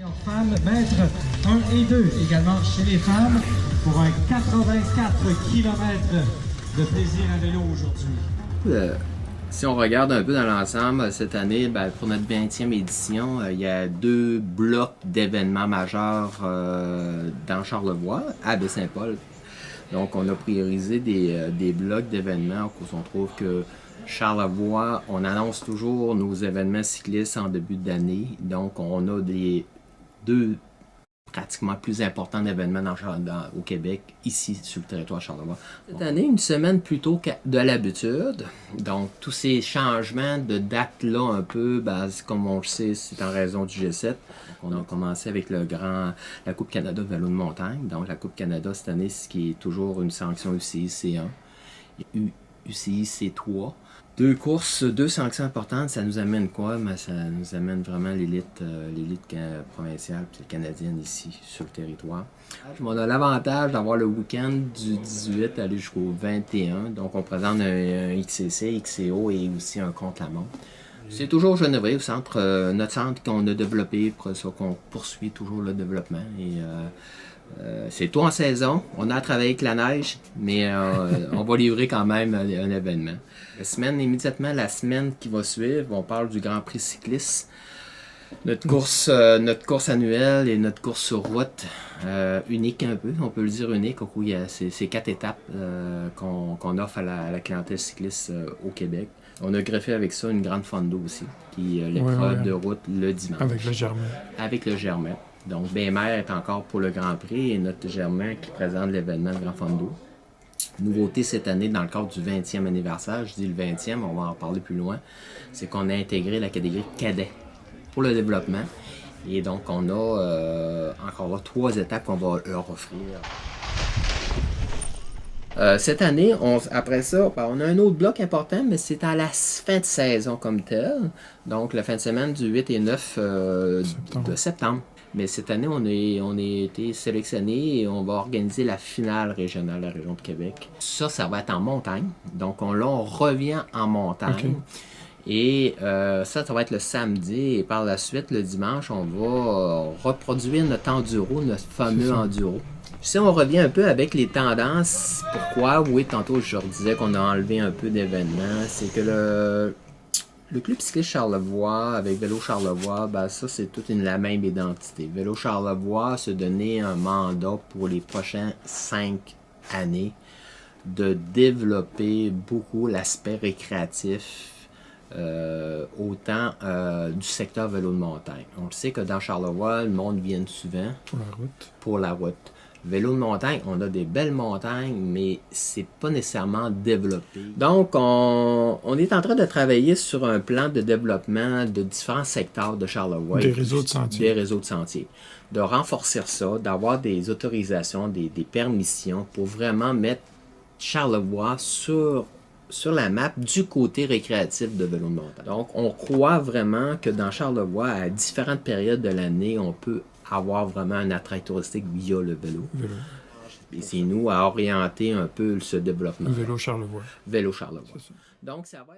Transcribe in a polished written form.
Femmes, mètres 1 et 2, également chez les femmes, pour un 84 km de plaisir à vélo aujourd'hui. Si on regarde un peu dans l'ensemble, cette année, pour notre 20e édition, il y a 2 blocs d'événements majeurs dans Charlevoix, à Baie-Saint-Paul. Donc, on a priorisé des blocs d'événements où on trouve que Charlevoix, on annonce toujours nos événements cyclistes en début d'année. Donc, on a des 2 pratiquement plus importants événements au Québec, ici, sur le territoire de Charlevoix. Cette année, une semaine plus tôt que de l'habitude. Donc, tous ces changements de date-là, un peu, comme on le sait, c'est en raison du G7. On a commencé avec la Coupe Canada de vélo de montagne. Donc, la Coupe Canada, cette année, ce qui est toujours une sanction UCI C1. UCI C3. 2 courses, 2 sanctions importantes, ça nous amène quoi? Ça nous amène vraiment l'élite provinciale et canadienne ici, sur le territoire. On a l'avantage d'avoir le week-end du 18 aller jusqu'au 21. Donc, on présente un XCC, XCO et aussi un contre-la-montre. C'est toujours Geneviève, notre centre qu'on a développé, pour ça qu'on poursuit toujours le développement. C'est tout en saison, on a travaillé avec la neige, mais on va livrer quand même un événement. Immédiatement la semaine qui va suivre, on parle du Grand Prix cycliste. Notre course annuelle et notre course sur route, unique un peu, on peut le dire unique, où il y a ces 4 étapes qu'on offre à la clientèle cycliste au Québec. On a greffé avec ça une grande fondo aussi, qui est l'épreuve de route le dimanche. Avec le Germain. Avec le Germain. Donc, Baie-Mère est encore pour le Grand Prix et notre Germain qui présente l'événement de Grand Fondo. Nouveauté cette année, dans le cadre du 20e anniversaire, je dis le 20e, on va en parler plus loin, c'est qu'on a intégré la catégorie cadet pour le développement. Et donc, on a encore là 3 étapes qu'on va leur offrir. Cette année, après ça, on a un autre bloc important, mais c'est à la fin de saison comme tel. Donc, la fin de semaine du 8 et 9 de septembre. Mais cette année, on a été sélectionné et on va organiser la finale régionale de la région de Québec. Ça va être en montagne. Donc, on revient en montagne. Okay. Et ça va être le samedi. Et par la suite, le dimanche, on va reproduire notre enduro, notre fameux enduro. Si on revient un peu avec les tendances, pourquoi? Oui, tantôt je leur disais qu'on a enlevé un peu d'événements. C'est que le Club cycliste Charlevoix, avec Vélo Charlevoix, ça c'est toute la même identité. Vélo Charlevoix se donnait un mandat pour les prochaines 5 années de développer beaucoup l'aspect récréatif, autant du secteur vélo de montagne. On le sait que dans Charlevoix, le monde vient souvent pour la route. Vélo de montagne, on a des belles montagnes, mais c'est pas nécessairement développé. Donc, on est en train de travailler sur un plan de développement de différents secteurs de Charlevoix. Des réseaux de sentiers. Des réseaux de sentiers. De renforcer ça, d'avoir des autorisations, des permissions pour vraiment mettre Charlevoix sur la map du côté récréatif de vélo de montagne. Donc, on croit vraiment que dans Charlevoix, à différentes périodes de l'année, on peut avoir vraiment un attrait touristique via le vélo. Et c'est nous à orienter un peu ce développement. Vélo Charlevoix. Vélo Charlevoix. Donc, ça va...